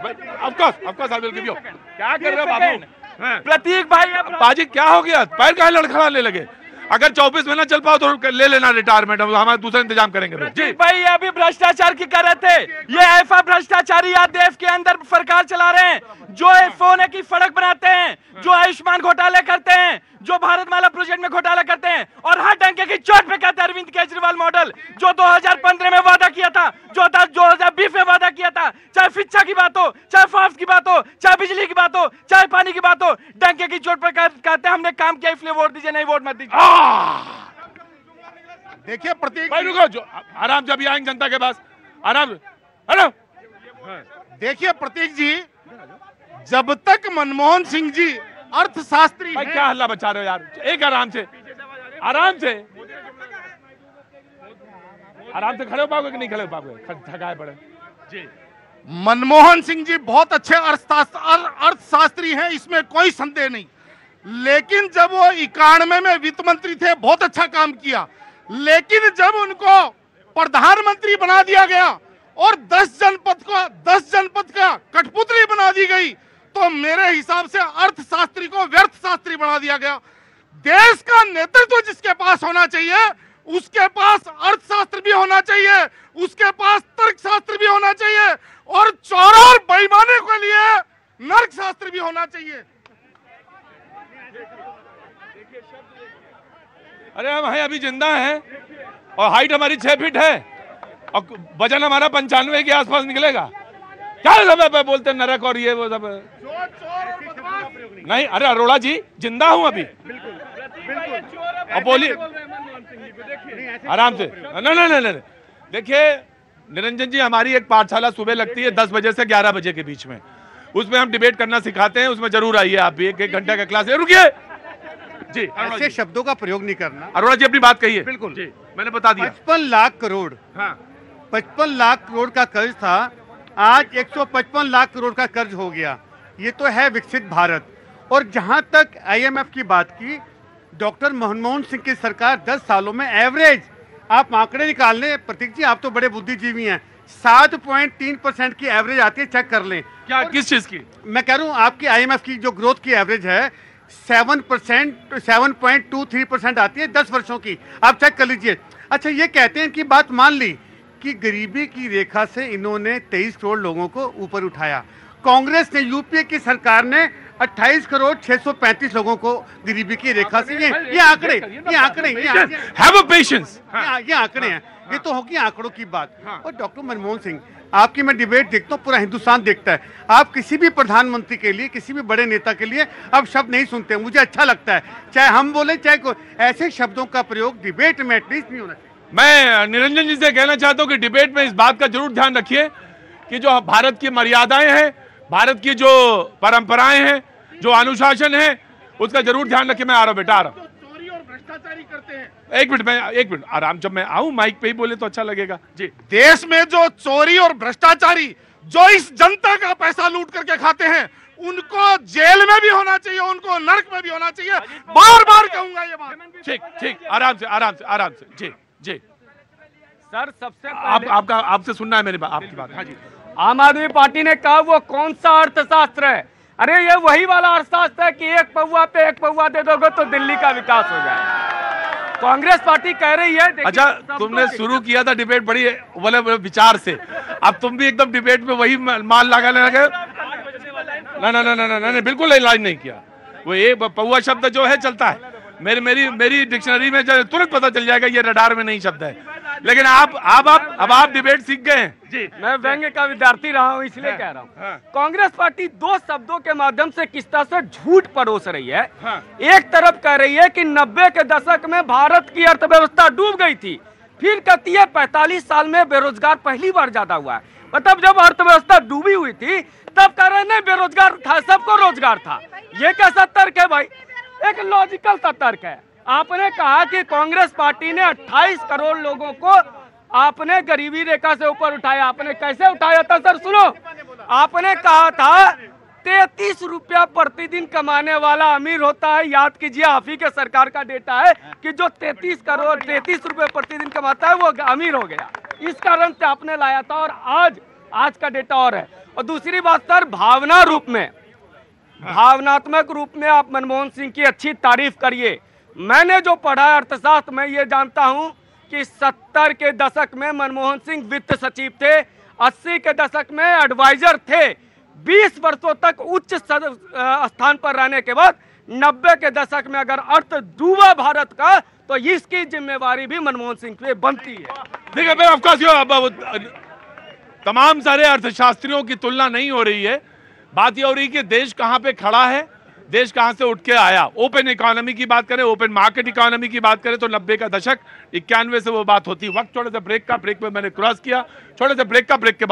Of course I will give you. क्या कर रहे हो बाबू? प्रतीक भाई, बाजी क्या हो गया? पैर कहाँ लड़खड़ाने लगे? अगर 24 महीना चल पाओ तो ले लेना रिटायरमेंट, हम दूसरा इंतजाम करेंगे। जी भाई, ये अभी भ्रष्टाचार की कर रहे थे, ये ऐसा भ्रष्टाचारी या देश के अंदर सरकार चला रहे हैं, जो सोने की सड़क बनाते हैं, जो आयुष्मान घोटाले करते हैं, जो भारतमाला प्रोजेक्ट में घोटाला करते हैं, और हर डंके की चोट पे कहते हैं अरविंद केजरीवाल मॉडल, जो 2015 में वादा किया था, जो 2020 में वादा किया था, चाहे शिक्षा की बात हो, चाहे स्वास्थ्य की बात हो, चाहे बिजली की बात हो, चाहे पानी की बात हो, डंके की चोट पे कहते हैं हमने काम किया इसलिए वोट दीजिए, नहीं वोट मत दीजिए। देखिए प्रतीक भाई, रुको, जो आराम से अभी आएंगे जनता के पास, आराम। हेलो, देखिए प्रतीक जी, जब तक मनमोहन सिंह जी अर्थशास्त्री भाई, क्या हल्ला बचा रहे हो यार? एक आराम से खड़े हो पाओगे कि नहीं खड़े हो पाओगे? थकाए पड़े जी। मनमोहन सिंह जी बहुत अच्छे अर्थशास्त्री हैं, इसमें कोई संदेह नहीं, लेकिन जब वो 91 में वित्त मंत्री थे बहुत अच्छा काम किया, लेकिन जब उनको प्रधानमंत्री बना दिया गया और 10 जनपद का कठपुतली बना दी गई, तो मेरे हिसाब से अर्थशास्त्री को व्यर्थ शास्त्री बना दिया गया। देश का नेतृत्व जिसके पास होना चाहिए, उसके पास अर्थशास्त्र भी होना चाहिए, उसके पास तर्कशास्त्र भी होना चाहिए, और चोरों और बेईमानों के लिए नर्कशास्त्र भी होना चाहिए। अरे हम हैं, अभी जिंदा हैं, और हाइट हमारी 6 फीट है, और वजन हमारा 95 के आसपास निकलेगा। क्या सब बोलते नरक और ये वो सब नहीं। अरे अरोड़ा जी, जिंदा हूं अभी, और बोलिए आराम से। नहीं, देखिए निरंजन जी, हमारी एक पाठशाला सुबह लगती है 10 बजे से 11 बजे के बीच में, उसमें हम डिबेट करना सिखाते हैं, उसमें जरूर आइए आप भी। 1 घंटे का क्लास है। रुकिए जी, ऐसे शब्दों का प्रयोग नहीं करना। अरोड़ा जी अपनी बात कहिए। बिल्कुल जी, मैंने बता दिया। 55 लाख करोड़, हाँ 55 लाख करोड़ का कर्ज था, आज 155 लाख करोड़ का कर्ज हो गया। ये तो है विकसित भारत। और जहां तक IMF की बात की, डॉक्टर मनमोहन सिंह की सरकार 10 सालों में एवरेज, आप आंकड़े निकाल लें प्रतीक जी, आप तो बड़े बुद्धिजीवी हैं, 7.3% की एवरेज आती है, चेक कर लें। क्या, किस चीज की? मैं कह रहा हूं आपकी IMF की जो ग्रोथ की एवरेज है 7.23% आती है 10 वर्षों की, आप चेक कर लीजिए। अच्छा, ये कहते हैं कि बात मान ली कि गरीबी की रेखा से इन्होंने 23 करोड़ लोगों को ऊपर उठाया। कांग्रेस ने, यूपीए की सरकार ने 28 करोड़ 635 लोगों को गरीबी की रेखा से, ये आंकड़े हैं, ये तो होगी आंकड़ों की बात। और डॉक्टर मनमोहन सिंह, आपकी मैं डिबेट देखता हूँ, पूरा हिंदुस्तान देखता है, आप किसी भी प्रधानमंत्री के लिए, किसी भी बड़े नेता के लिए अब शब्द नहीं सुनते, मुझे अच्छा लगता है, चाहे हम बोले चाहे ऐसे शब्दों का प्रयोग डिबेट में एटलीस्ट नहीं होना चाहिए। मैं निरंजन जी से कहना चाहता हूं कि डिबेट में इस बात का जरूर ध्यान रखिए कि जो भारत की मर्यादाएं हैं, भारत की जो परंपराएं हैं, जो अनुशासन है, उसका जरूर ध्यान रखिए। मैं आ रहा हूं बेटा, आ रहा हूं। चोरी और भ्रष्टाचारी करते हैं। एक मिनट आराम, जब मैं आऊं माइक पे ही बोले तो अच्छा लगेगा जी। देश में जो चोरी और भ्रष्टाचारी, जो इस जनता का पैसा लूट करके खाते हैं, उनको जेल में भी होना चाहिए, उनको नरक में भी होना चाहिए। बार बार कहूंगा ये बात। ठीक, आराम से जी सर, सबसे आपसे सुनना है मेरी बात, आपकी बात। हाँ जी। आम आदमी पार्टी ने कहा वो कौन सा अर्थशास्त्र है? अरे ये वही वाला अर्थशास्त्र है कि 1 पौवा पे 1 पौवा दे दोगे तो दिल्ली का विकास हो जाएगा। कांग्रेस पार्टी कह रही है। अच्छा, तुमने शुरू किया था डिबेट बड़ी वाले विचार से, अब तुम भी एकदम डिबेट में वही माल लगाने लगे। नहीं, बिल्कुल लाइन नहीं किया। वो ये पौवा शब्द जो है चलता है, मेरी डिक्शनरी में तुरंत पता चल जाएगा ये रडार में नहीं शब्द है। लेकिन अब आप डिबेट सीख गए हैं जी। मैं व्यंग्य का विद्यार्थी रहा हूं, इसलिए कह रहा हूं। कांग्रेस पार्टी 2 शब्दों के माध्यम से किस तरह से झूठ परोस रही है। एक तरफ कह रही है कि 90 के दशक में भारत की अर्थव्यवस्था डूब गई थी, फिर कहती है 45 साल में बेरोजगार पहली बार ज्यादा हुआ है। मतलब जब अर्थव्यवस्था डूबी हुई थी तब कह रहे नहीं बेरोजगार था, सबको रोजगार था। ये कैसा तर्क है भाई? एक लॉजिकल सा तर्क है। आपने कहा कि कांग्रेस पार्टी ने 28 करोड़ लोगों को आपने गरीबी रेखा से ऊपर उठाया। आपने कैसे उठाया था सर? सुनो, आपने कहा था 33 रुपया प्रतिदिन कमाने वाला अमीर होता है। याद कीजिए, आप ही के सरकार का डेटा है कि जो 33 रुपए प्रतिदिन कमाता है वो अमीर हो गया। इस कारण से आपने लाया था, और आज का डेटा और है। और दूसरी बात सर, भावनात्मक रूप में आप मनमोहन सिंह की अच्छी तारीफ करिए। मैंने जो पढ़ा है अर्थशास्त्र में, ये जानता हूं कि 70 के दशक में मनमोहन सिंह वित्त सचिव थे, 80 के दशक में एडवाइजर थे, 20 वर्षों तक उच्च स्थान पर रहने के बाद 90 के दशक में अगर अर्थ डूबा भारत का, तो इसकी जिम्मेवारी भी मनमोहन सिंह पे बनती है। देखिए फिर ऑफकोर्स तमाम सारे अर्थशास्त्रियों की तुलना नहीं हो रही है, बात यह हो रही है कि देश कहां पे खड़ा है, देश कहां से उठ के आया। ओपन इकोनॉमी की बात करें, ओपन मार्केट इकोनॉमी की बात करें तो 90 का दशक, 91 से वो बात होती। वक्त छोटे से ब्रेक का, ब्रेक में मैंने क्रॉस किया, छोटे से ब्रेक का, ब्रेक के बाद